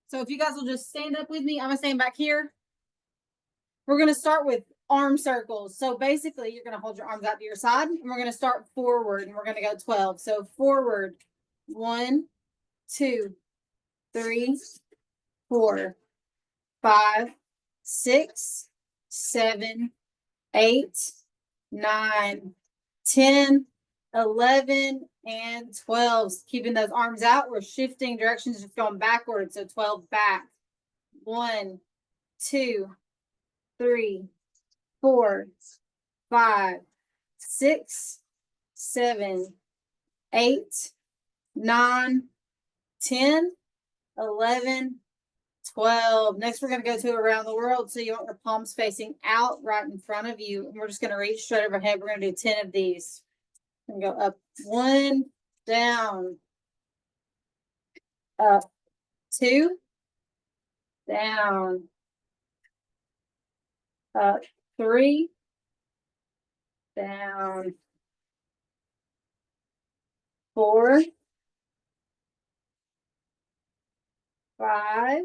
So if you guys will just stand up with me, I'm gonna stand back here. We're gonna start with arm circles. So basically you're gonna hold your arms out to your side and we're gonna start forward and we're gonna go 12. So forward, 1, 2, 3, 4, 5, 6, 7, 8, 9, 10, 11, and 12. Keeping those arms out. We're shifting directions, just going backwards. So 12 back. 1, 2, 3, 4, 5, 6, 7, 8, 9, 10, 11, 12. Next, we're going to go to around the world. So you want your palms facing out right in front of you. And we're just going to reach straight overhead. We're going to do 10 of these. And go up 1, down, up 2, down, up 3, down, 4, 5,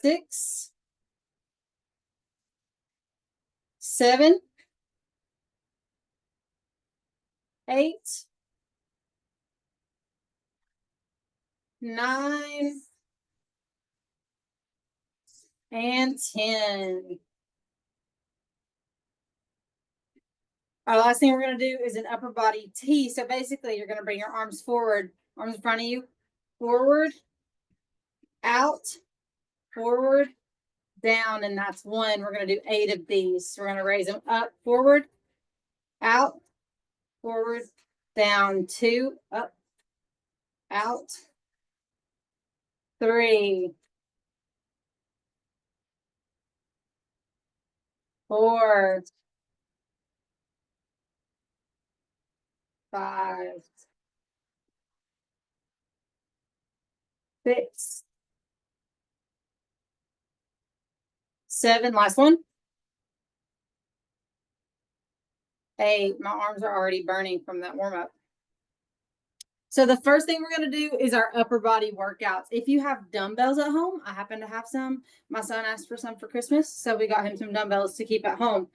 6, 7, 8, 9, and 10. Our last thing we're going to do is an upper body T. So basically, you're going to bring your arms forward, arms in front of you, forward, out, forward, down, and that's 1. We're going to do 8 of these. So we're going to raise them up, forward, out, forward, down, 2, up, out, 3, 4, 5, 6, 7. Last one. 8. My arms are already burning from that warm up. So the first thing we're going to do is our upper body workouts. If you have dumbbells at home, I happen to have some. My son asked for some for Christmas, so we got him some dumbbells to keep at home.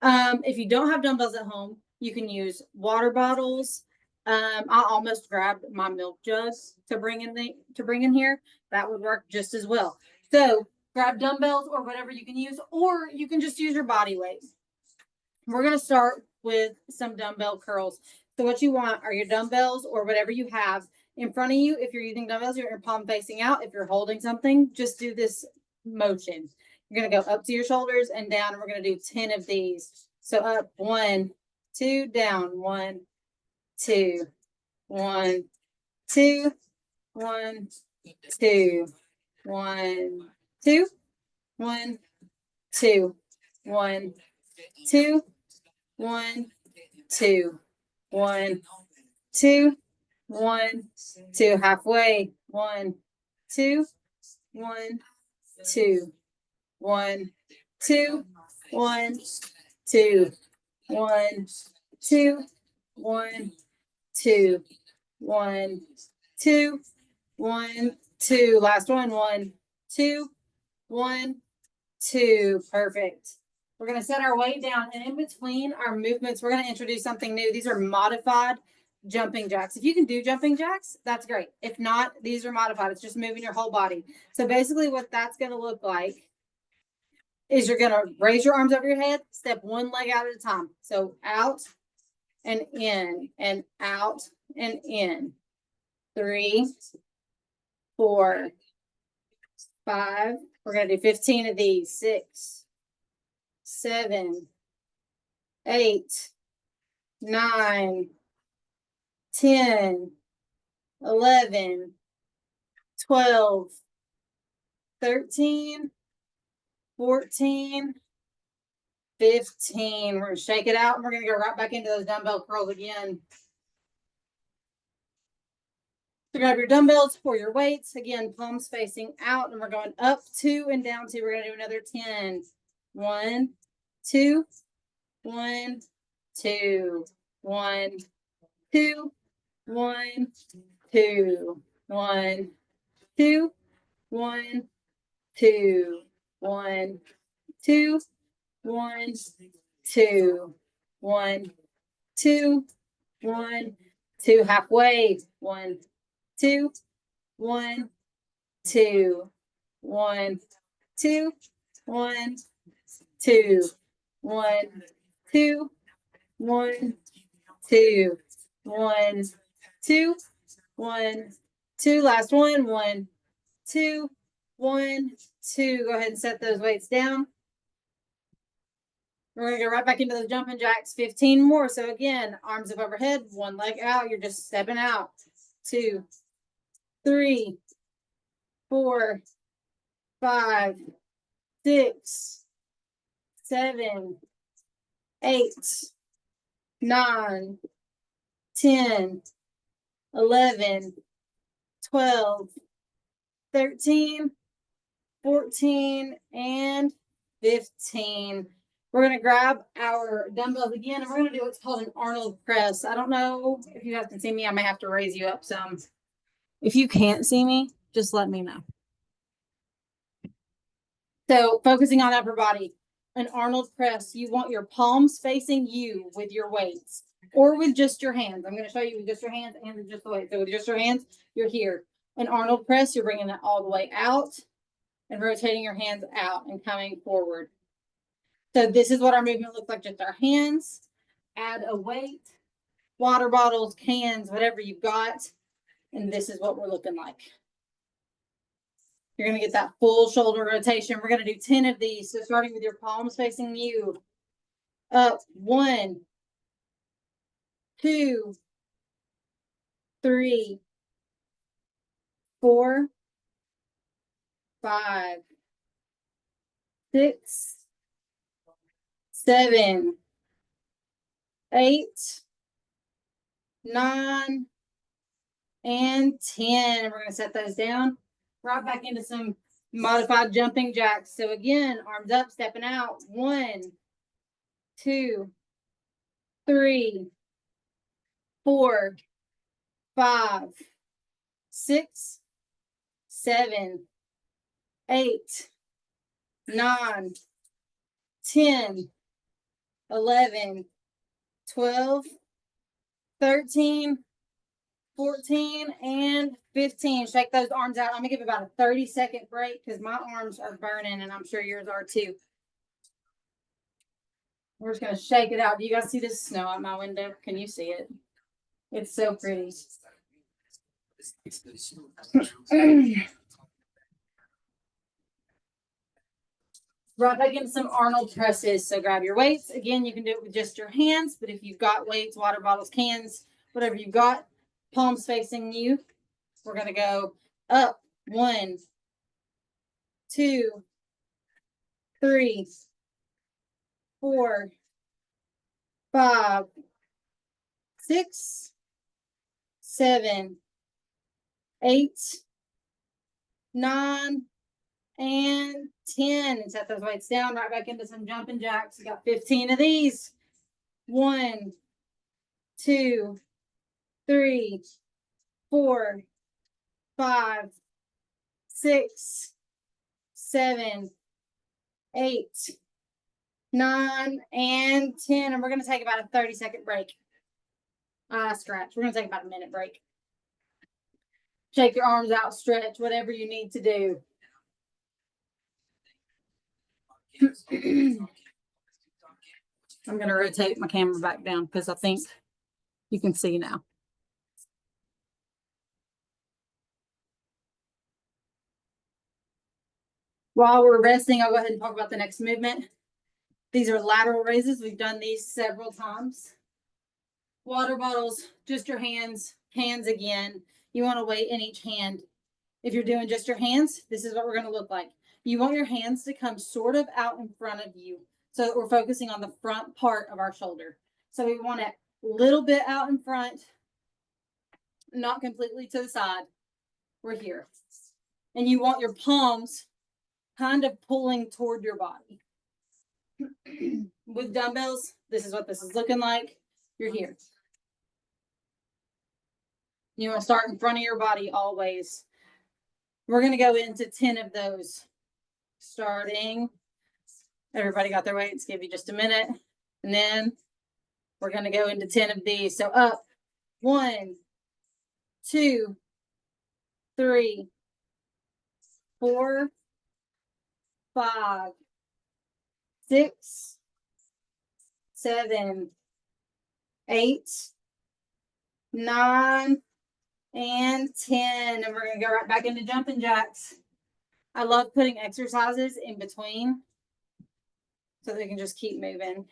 If you don't have dumbbells at home, you can use water bottles. I almost grabbed my milk jugs to bring in here. That would work just as well. So grab dumbbells or whatever you can use, or you can just use your body weight. We're going to start with some dumbbell curls. So what you want are your dumbbells or whatever you have in front of you. If you're using dumbbells, you're your palm facing out. If you're holding something, just do this motion. You're going to go up to your shoulders and down, and we're going to do 10 of these. So up, 1, 2, down, 1, 2, 1, 2, 1, 2, 1, 2, 1, 2, 1, 2, 1, 2, 1, 2, 1, 2. Halfway. 1, 2, 1, 2, 1, 2, 1, 2, 1, 2, 1, 2, 1, 2, 1, 2. Last one. 1, 2, 1, 2. Perfect. We're going to set our weight down, and in between our movements, we're going to introduce something new. These are modified jumping jacks. If you can do jumping jacks, that's great. If not, these are modified. It's just moving your whole body. So basically what that's going to look like is you're going to raise your arms over your head, step one leg out at a time. So out and in and out and in. 3, 4, 5. We're going to do 15 of these. 6, 7, 8, 9, 10, 11, 12, 13, 14, 15. We're going to shake it out, and we're going to go right back into those dumbbell curls again. So grab your dumbbells for your weights. Again, palms facing out, and we're going up 2 and down 2. We're going to do another 10. 1, 2, 1, 2, 1, 2, 1, 2, 1, 2, 1, 2, 1, 2, 1, 2, 1, 2, 1, 2. Halfway. 1, 2, 1, 2, 1, 2, 1, 2, 1, 2, 1, 2, 1, 2, 1, 2. Last one. 1, 2, 1, 2. Go ahead and set those weights down. We're gonna go right back into the jumping jacks. 15 more. So again, arms up overhead, one leg out. You're just stepping out. 2, 3, 4, 5, 6, 7, 8, 9, 10, 11, 12, 13, 14, and 15. We're going to grab our dumbbells again, and we're going to do what's called an Arnold press. I don't know if you guys can see me. I may have to raise you up some. If you can't see me, just let me know. So focusing on upper body, an Arnold press, you want your palms facing you with your weights or with just your hands. I'm going to show you with just your hands and with just the weight. So with just your hands, you're here. An Arnold press, you're bringing it all the way out and rotating your hands out and coming forward. So this is what our movement looks like, just our hands. Add a weight, water bottles, cans, whatever you've got. And this is what we're looking like. You're going to get that full shoulder rotation. We're going to do 10 of these. So starting with your palms facing you. Up. 1, 2, 3, 4, 5, 6, 7, 8, 9, and 10. And we're going to set those down. Right back into some modified jumping jacks. So again, arms up, stepping out. 1, 2, 3, 4, 5, 6, 7, 8, 9, 10, 11, 12, 13, 14, and 15. Shake those arms out. I'm gonna give about a 30-second break because my arms are burning and I'm sure yours are too. We're just gonna shake it out. Do you guys see this snow out my window? Can you see it? It's so pretty. Right back into some Arnold presses. So grab your weights. Again, you can do it with just your hands, but if you've got weights, water bottles, cans, whatever you've got, palms facing you, we're going to go up. 1, 2, 3, 4, 5, 6, 7, 8, 9, and 10. And set those weights down. Right back into some jumping jacks. We got 15 of these. 1, 2, 3, 4, 5, 6, 7, 8, 9, and 10. And we're going to take about a 30-second break. Stretch. We're going to take about a minute break. Shake your arms out, stretch, whatever you need to do. I'm going to rotate my camera back down because I think you can see now. While we're resting, I'll go ahead and talk about the next movement. These are lateral raises. We've done these several times. Water bottles, just your hands, hands again. You want to weight in each hand. If you're doing just your hands, this is what we're going to look like. You want your hands to come sort of out in front of you so that we're focusing on the front part of our shoulder. So we want it a little bit out in front, not completely to the side. We're here. And you want your palms kind of pulling toward your body. With dumbbells, this is what this is looking like. You're here. You want to start in front of your body always. We're going to go into 10 of those. Starting. Everybody got their weights. Give you just a minute. And then we're going to go into 10 of these. So up. 1, 2, 3, 4, 5, 6, 7, 8, 9, and 10. And we're going to go right back into jumping jacks. I love putting exercises in between so they can just keep moving.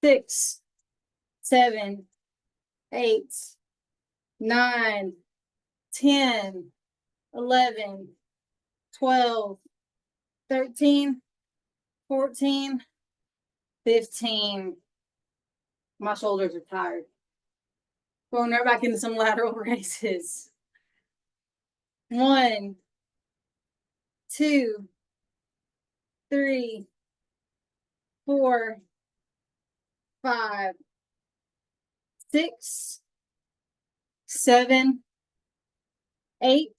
6, 7, 8, 9, 10, 11, 12, 13, 14, 15. My shoulders are tired. Going right back into some lateral raises. 1, 2, 3, 4, 5, 6, 7, 8,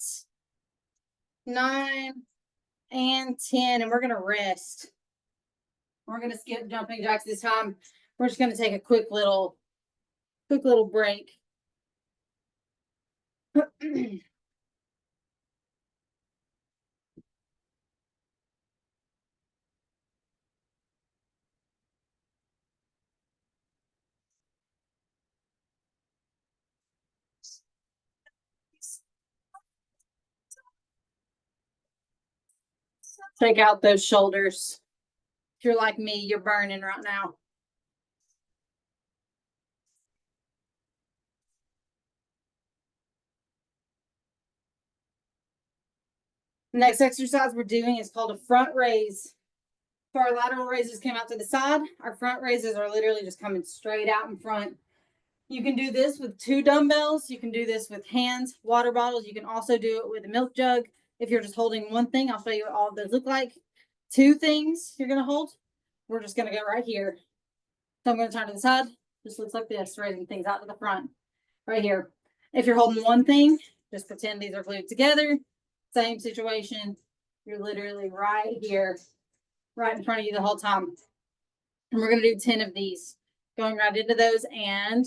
9, and 10. And we're going to rest. We're going to skip jumping jacks this time. We're just going to take a quick little break. Take out those shoulders. If you're like me, you're burning right now. Next exercise we're doing is called a front raise. So our lateral raises came out to the side. Our front raises are literally just coming straight out in front. You can do this with 2 dumbbells. You can do this with hands, water bottles. You can also do it with a milk jug. If you're just holding one thing, I'll show you what all of those look like. 2 things you're going to hold. We're just going to go right here. So I'm going to turn to the side. Just looks like this, raising things out to the front. Right here. If you're holding one thing, just pretend these are glued together. Same situation. You're literally right here, right in front of you the whole time. And we're going to do 10 of these. Going right into those and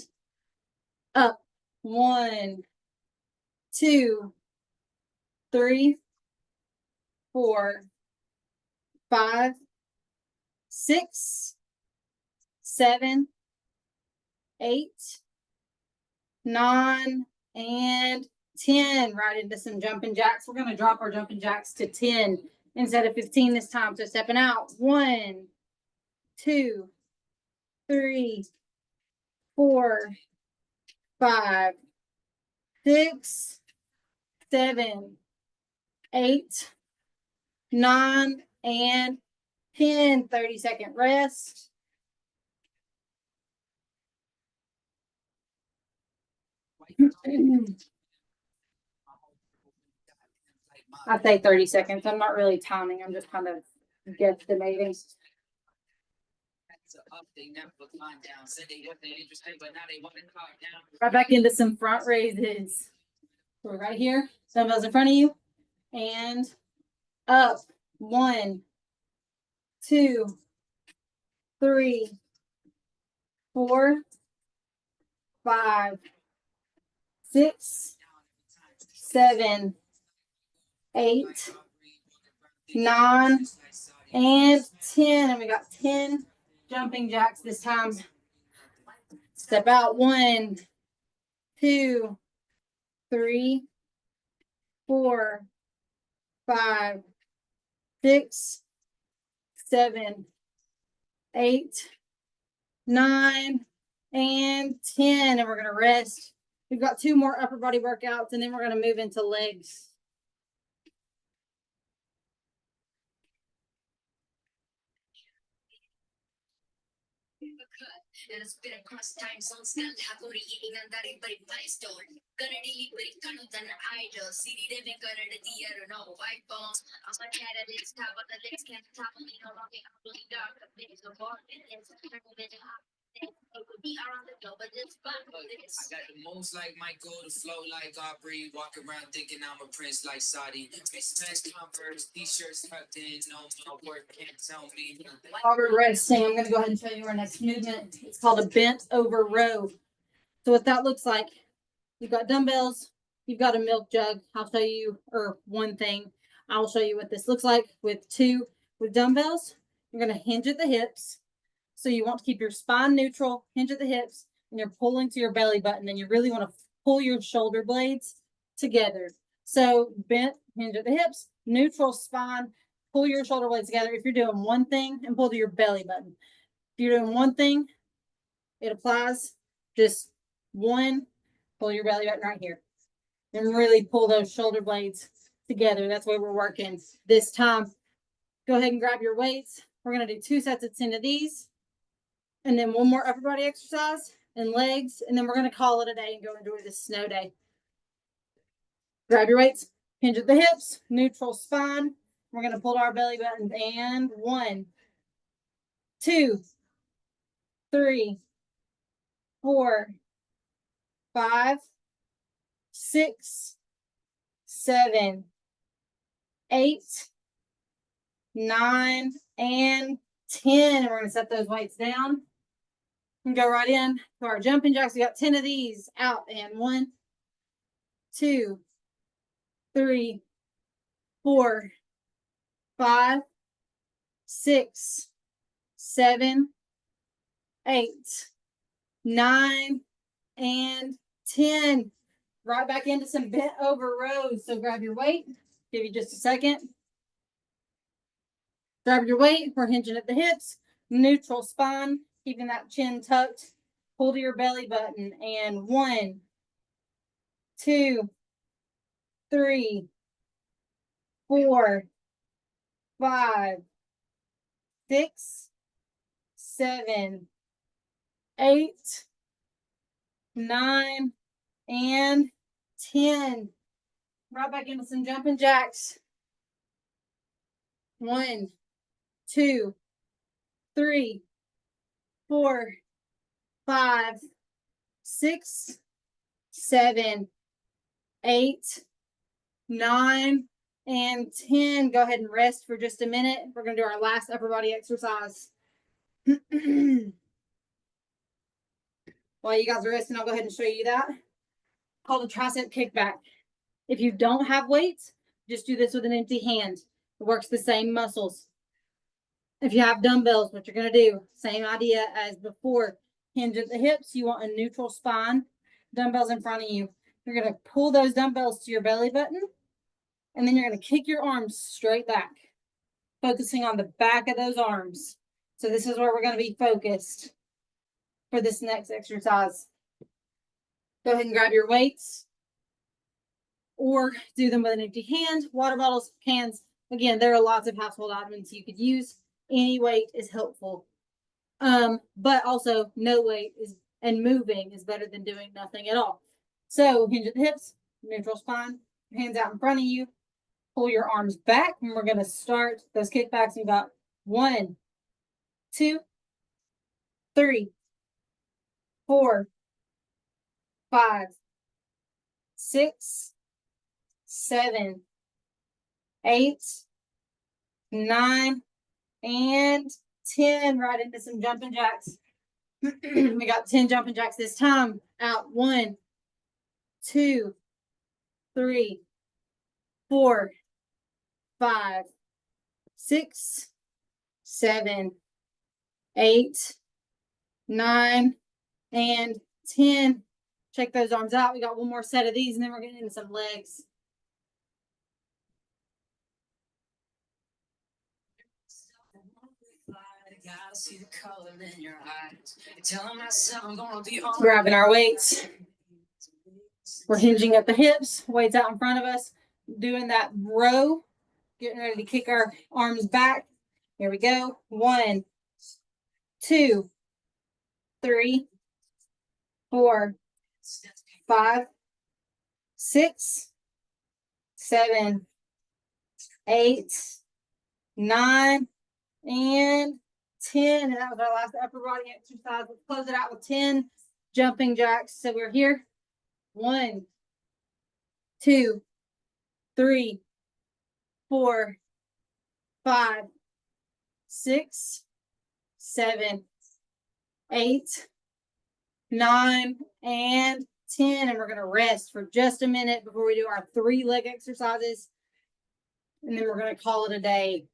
up. 1, 2, 3, 4, 5, 6, 7, 8, 9, and 10. Right into some jumping jacks. We're going to drop our jumping jacks to 10 instead of 15 this time. So stepping out. 1, 2, 3, 4, 5, 6, 7, 8, 9, and 10. 30-second rest. I say 30 seconds. I'm not really timing. I'm just kind of guesstimating. Right back into some front raises. So we're right here. Dumbbells in front of you. And up. 1, 2, 3, 4, 5, 6, 7, 8, 9, and 10. And we got 10 jumping jacks this time. Step out. 1, 2, 3, 4, 5, 6, 7, 8, 9, and 10. And we're going to rest. We've got 2 more upper body workouts, and then we're going to move into legs. Across time zones still happily eating and that everybody buys store. Gonna deliver kind of an idol. City living gonna the theater, no white bones. I'm a cat at its top, but the legs can't top me. No walking out really dark. The biggest of all, it's We are on the go, but it's fun. I got the moves like Michael, the flow like Aubrey. Walk around thinking I'm a prince like Saudi. Smash Converse, t-shirts tucked in. No, my work can't tell me nothing. While we're resting, I'm gonna go ahead and show you our next movement. It's called a bent over row. So what that looks like, you've got dumbbells, you've got a milk jug. I'll show you, or one thing, I will show you what this looks like with dumbbells. You're gonna hinge at the hips. So you want to keep your spine neutral, hinge at the hips, and you're pulling to your belly button, and you really want to pull your shoulder blades together. So bent, hinge at the hips, neutral spine, pull your shoulder blades together. If you're doing one thing, and pull to your belly button. If you're doing one thing, it applies. Just one, pull your belly button right here. And really pull those shoulder blades together. That's where we're working this time. Go ahead and grab your weights. We're going to do 2 sets of 10 of these. And then one more upper body exercise and legs. And then we're going to call it a day and go enjoy this snow day. Grab your weights, hinge at the hips, neutral spine. We're going to pull to our belly buttons. And 1, 2, 3, 4, 5, 6, 7, 8, 9, and 10. And we're going to set those weights down. And go right in to our jumping jacks. We got 10 of these out, and 1, 2, 3, 4, 5, 6, 7, 8, 9, and 10. Right back into some bent over rows. So grab your weight. Give you just a second. Grab your weight. We're hinging at the hips. Neutral spine. Keeping that chin tucked. Pull to your belly button. And 1, 2, 3, 4, 5, 6, 7, 8, 9, and 10. Right back into some jumping jacks. 1, 2, 3, 4, 5, 6, 7, 8, 9, and 10. Go ahead and rest for just a minute. We're going to do our last upper body exercise. While you guys are resting, I'll go ahead and show you that. Called a tricep kickback. If you don't have weights, just do this with an empty hand. It works the same muscles. If you have dumbbells, what you're going to do, same idea as before. Hinge at the hips. You want a neutral spine. Dumbbells in front of you. You're going to pull those dumbbells to your belly button. And then you're going to kick your arms straight back. Focusing on the back of those arms. So this is where we're going to be focused for this next exercise. Go ahead and grab your weights. Or do them with an empty hand. Water bottles, cans. Again, there are lots of household items you could use. Any weight is helpful. But also no weight and moving is better than doing nothing at all. So hinge at the hips, neutral spine, hands out in front of you, pull your arms back, and we're going to start those kickbacks. You got 1, 2, 3, 4, 5, 6, 7, 8, 9, and 10. Right into some jumping jacks. We got 10 jumping jacks this time. Out. 1, 2, 3, 4, 5, 6, 7, 8, 9, and 10. Check those arms out. We got one more set of these, and then we're getting into some legs. Grabbing our weights. We're hinging at the hips, weights out in front of us, doing that row, getting ready to kick our arms back. Here we go. 1, 2, 3, 4, 5, 6, 7, 8, 9, and 10, and that was our last upper body exercise. Let's close it out with 10 jumping jacks. So we're here. 1, 2, 3, 4, 5, 6, 7, 8, 9, and 10. And we're going to rest for just a minute before we do our 3 leg exercises. And then we're going to call it a day.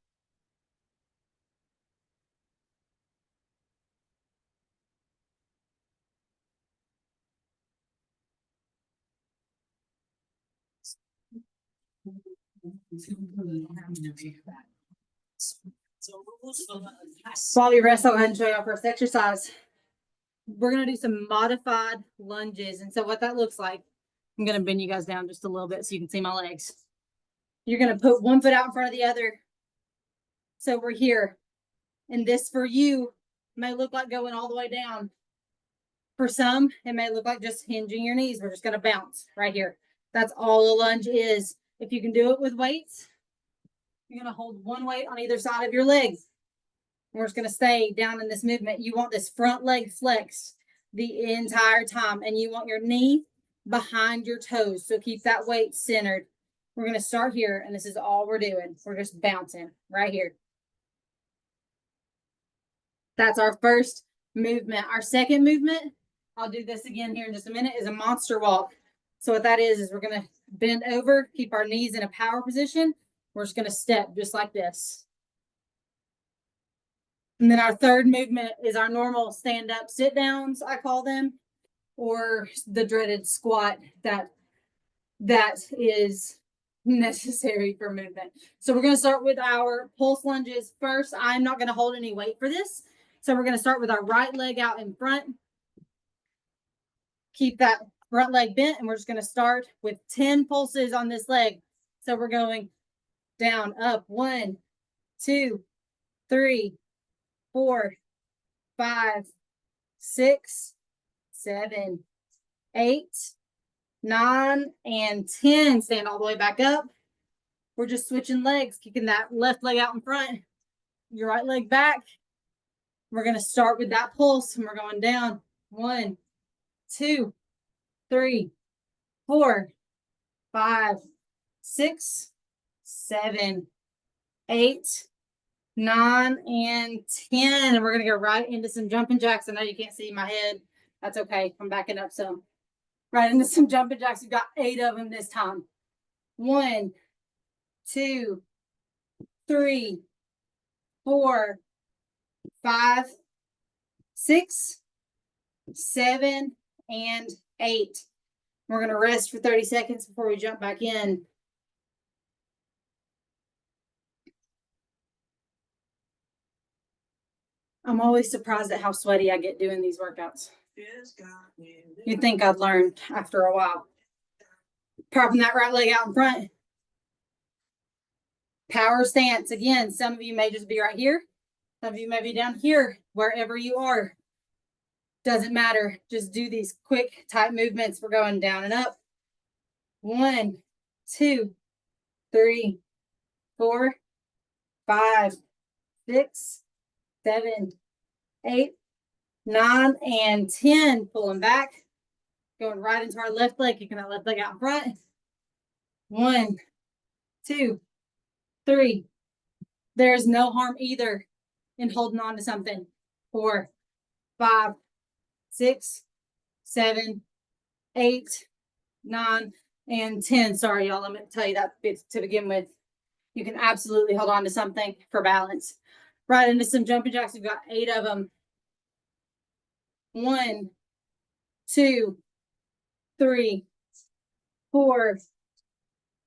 While we rest, I'll go ahead and show you our first exercise. We're going to do some modified lunges. And so what that looks like, I'm going to bend you guys down just a little bit so you can see my legs. You're going to put one foot out in front of the other. So we're here. And this for you may look like going all the way down. For some, it may look like just hinging your knees. We're just going to bounce right here. That's all a lunge is. If you can do it with weights, you're going to hold one weight on either side of your leg. We're just going to stay down in this movement. You want this front leg flexed the entire time, and you want your knee behind your toes. So keep that weight centered. We're going to start here, and this is all we're doing. We're just bouncing right here. That's our first movement. Our second movement, I'll do this again here in just a minute, is a monster walk. So what that is we're going to bend over, keep our knees in a power position. We're just going to step just like this. And then our third movement is our normal stand up sit downs, I call them, or the dreaded squat that is necessary for movement. So we're going to start with our pulse lunges first. I'm not going to hold any weight for this. So we're going to start with our right leg out in front. Keep that front leg bent, and we're just going to start with 10 pulses on this leg. So we're going down, up, 1, 2, 3, 4, 5, 6, 7, 8, 9, and 10. Stand all the way back up. We're just switching legs, kicking that left leg out in front, your right leg back. We're going to start with that pulse, and we're going down. 1, 2, 3, 4, 5, 6, 7, 8, 9, and 10. And we're going to go right into some jumping jacks. I know you can't see my head. That's okay. I'm backing up some. Right into some jumping jacks. We've got 8 of them this time. 1, 2, 3, 4, 5, 6, 7, and 8. We're going to rest for 30 seconds before we jump back in. I'm always surprised at how sweaty I get doing these workouts. You'd think I'd learned after a while. Propping that right leg out in front. Power stance. Again, some of you may just be right here. Some of you may be down here, wherever you are. Doesn't matter. Just do these quick, tight movements. We're going down and up. 1, 2, 3, 4, 5, 6, 7, 8, 9, and 10. Pulling back. Going right into our left leg. Kicking that left leg out in front. 1, 2, 3. There's no harm either in holding on to something. 4, 5, 6, 7, 8, 9, and 10. Sorry, y'all. Let me tell you that bit to begin with. You can absolutely hold on to something for balance. Right into some jumping jacks. We've got 8 of them. 1, 2, 3, 4,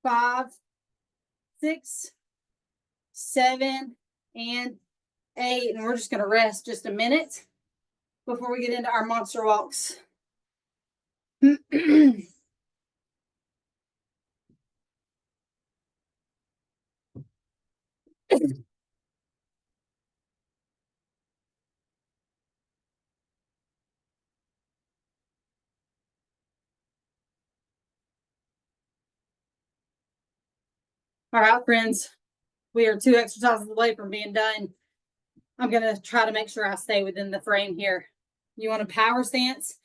5, 6, 7, and 8. And we're just going to rest just a minute before we get into our monster walks. All right, friends, we are 2 exercises away from being done. I'm gonna try to make sure I stay within the frame here. You want a power stance,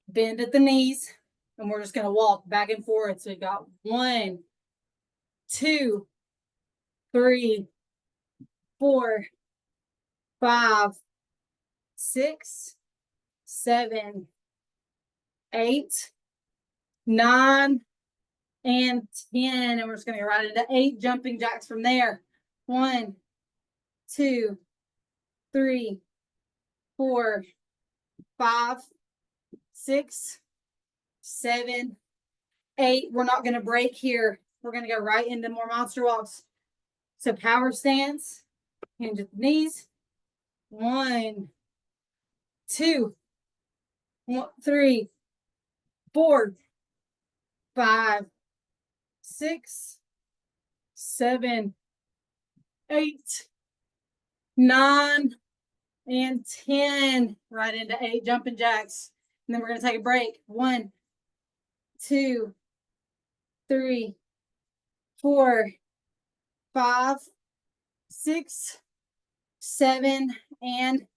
bend at the knees, and we're just gonna walk back and forth. So we've got 1, 2, 3, 4, 5, 6, 7, 8, 9, and 10. And we're just gonna go right into 8 jumping jacks from there. 1, 2, 3, 4, 5, 6, 7, 8. We're not going to break here. We're going to go right into more monster walks. So power stance, hinge at the knees. 1, 2, 3, 4, 5, 6, 7, 8, 9, and 10. Right into 8 jumping jacks. And then we're going to take a break. 1, 2, 3, 4, 5, 6, 7, and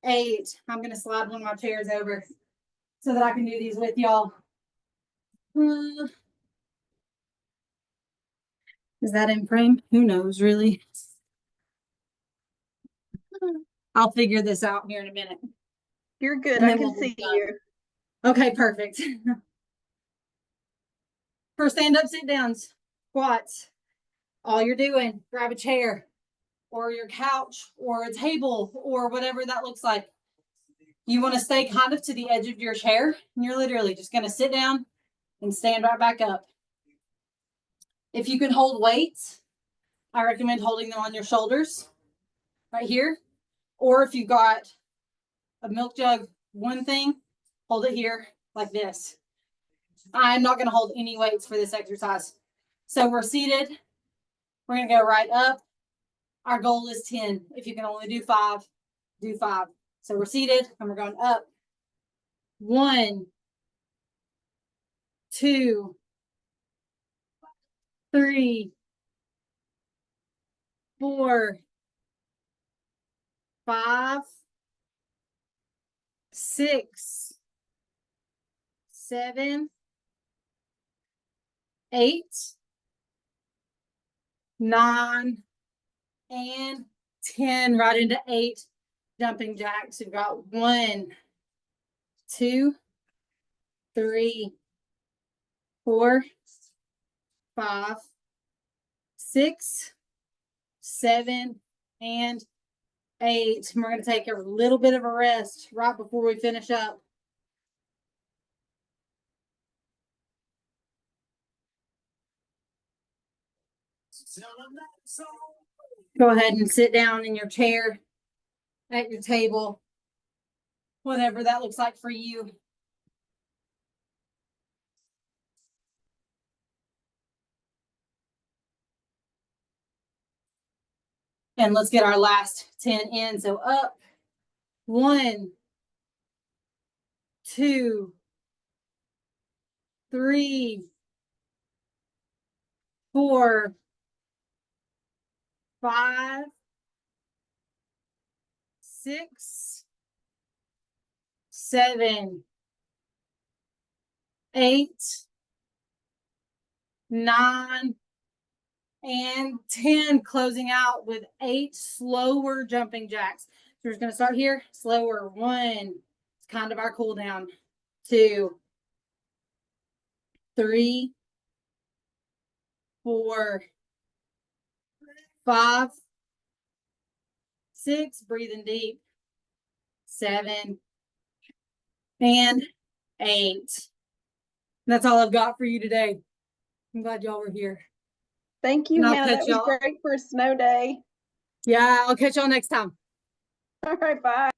8. I'm going to slide one of my chairs over so that I can do these with y'all. Is that in frame? Who knows, really? I'll figure this out here in a minute. You're good. And I then can we'll be see done. you. Okay, perfect. For stand up, sit downs, squats, all you're doing, grab a chair or your couch or a table or whatever that looks like. You want to stay kind of to the edge of your chair, and you're literally just going to sit down and stand right back up. If you can hold weights, I recommend holding them on your shoulders right here. Or if you've got a milk jug, one thing, hold it here like this. I'm not going to hold any weights for this exercise. So we're seated. We're going to go right up. Our goal is 10. If you can only do 5, do 5. So we're seated and we're going up. 1, 2, 3, 4, 5, 6, 7, 8, 9, and 10. Right into 8 jumping jacks. We've got 1, 2, 3, 4, 5, 6, 7, and 8. And we're going to take a little bit of a rest right before we finish up. Go ahead and sit down in your chair, at your table, whatever that looks like for you. And let's get our last 10 in. So up, 1, 2, 3, 4, 5, 6, 7, 8, 9, and 10. Closing out with 8 slower jumping jacks. So we're just going to start here, slower. 1, it's kind of our cool down. 2, 3, 4, 5, 6, breathing deep. 7, and 8. That's all I've got for you today. I'm glad y'all were here. Thank you, And I'll Hannah. catch That was y'all. great for a snow day. Yeah, I'll catch y'all next time. All right, bye.